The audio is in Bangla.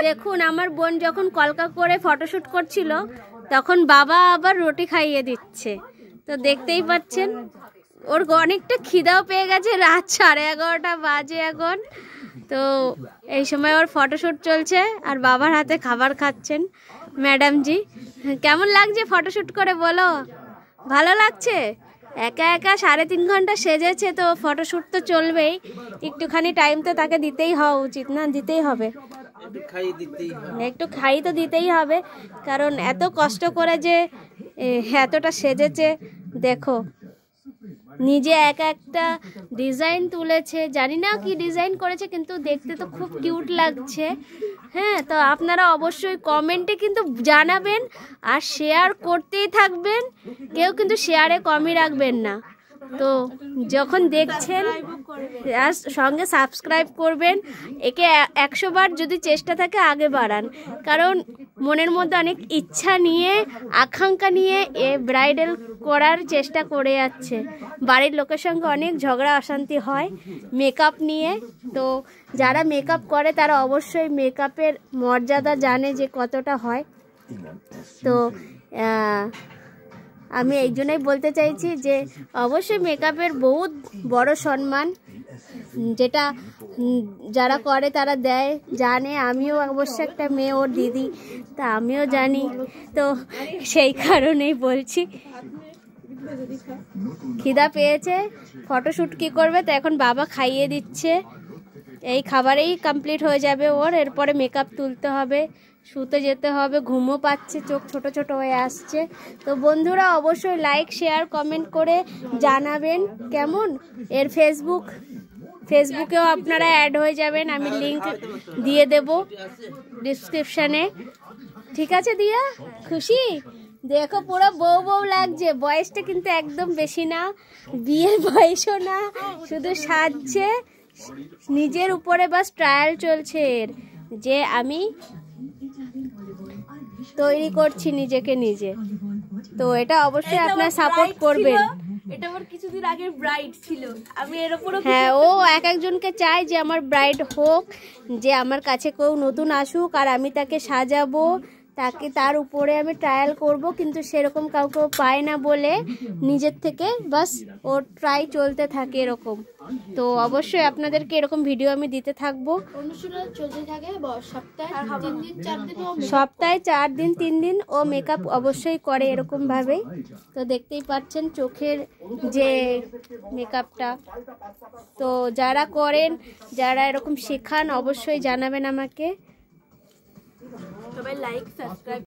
দেখুন আমার বোন যখন কলকা করে ফটোশুট করছিল তখন বাবা আবার রুটি খাইয়ে দিচ্ছে। তো দেখতেই পাচ্ছেন ওর অনেকটা খিদাও পেয়ে গেছে, রাত 11:30 বাজে এখন। তো এই সময় ওর ফটোশুট চলছে আর বাবার হাতে খাবার খাচ্ছেন ম্যাডাম জি। কেমন লাগছে ফটোশুট করে বলো? ভালো লাগছে? একা একা 3.5 ঘন্টা সেজেছে, তো ফটোশুট তো চলবেই, একটুখানি টাইম তো তাকে দিতেই হওয়া উচিত না? দিতেই হবে, একটু খাই তো দিতেই হবে, কারণ এত কষ্ট করে যে এতটা সেজেছে। দেখো নিজে একা একটা ডিজাইন তুলেছে, জানি না কি ডিজাইন করেছে, কিন্তু দেখতে তো খুব কিউট লাগছে। হ্যাঁ, তো আপনারা অবশ্যই কমেন্টে কিন্তু জানাবেন আর শেয়ার করতেই থাকবেন, কেউ কিন্তু শেয়ারে কমই রাখবেন না। তো যখন দেখছেন সঙ্গে সাবস্ক্রাইব করবেন, একে 100 বার যদি চেষ্টা থাকে আগে বাড়ান, কারণ মনের মধ্যে অনেক ইচ্ছা নিয়ে আকাঙ্ক্ষা নিয়ে এ ব্রাইডাল করার চেষ্টা করে যাচ্ছে। বাড়ির লোকের সঙ্গে অনেক ঝগড়া অশান্তি হয় মেকআপ নিয়ে, তো যারা মেকআপ করে তারা অবশ্যই মেকআপের মর্যাদা জানে যে কতটা হয়। তো আমি এই জন্যই বলতে চাইছি যে অবশ্যই মেকআপের বহুত বড় সম্মান, যেটা যারা করে তারা দেয়, জানে। আমিও অবশ্য একটা মেয়ে, ওর দিদি, তা আমিও জানি। তো সেই কারণেই বলছি, খিদা পেয়েছে, ফটোশ্যুট কি করবে, তো এখন বাবা খাইয়ে দিচ্ছে। এই খাবারেই কমপ্লিট হয়ে যাবে ওর, এরপরে মেকআপ তুলতে হবে, শুতে যেতে হবে, ঘুমও পাচ্ছে, চোখ ছোট ছোট হয়ে আসছে। তো বন্ধুরা অবশ্যই লাইক শেয়ার কমেন্ট করে জানাবেন কেমন। এর ফেসবুকেও আপনারা অ্যাড হয়ে যাবেন, আমি লিংক দিয়ে দেব ডিসক্রিপশানে। ঠিক আছে দিয়া, খুশি? দেখো পুরো বউ বউ লাগছে, বয়সটা কিন্তু একদম বেশি না, বিয়ের বয়সও না, শুধু সাজছে, নিজের উপরে বাস ট্রায়াল চলছে এর, যে আমি তৈরি করছি নিজেকে নিজে। তো এটা অবশ্যই আপনারা সাপোর্ট করবেন। এটা আমার কিছুদিন আগের ব্রাইড ছিল, আমি এর উপর। হ্যাঁ, ও একজনকে চায় যে আমার ব্রাইড হোক, যে আমার কাছে কেউ নতুন আসুক আর আমি তাকে সাজাবো, তাকে তার উপরে আমি ট্রায়াল করব, কিন্তু সেরকম কাউকে পায় না বলে নিজের থেকে বাস ও ট্রাই চলতে থাকে এরকম। তো অবশ্যই আপনাদেরকে এরকম ভিডিও আমি দিতে থাকবো। অনুষ্ঠান চলতে থাকে সপ্তাহে 4 দিন 3 দিন ও মেকআপ অবশ্যই করে এরকম ভাবেই। তো দেখতেই পাচ্ছেন চোখের যে মেকআপটা। তো যারা করেন, যারা এরকম শেখান, অবশ্যই জানাবেন আমাকে। সবাই লাইক সাবস্ক্রাইব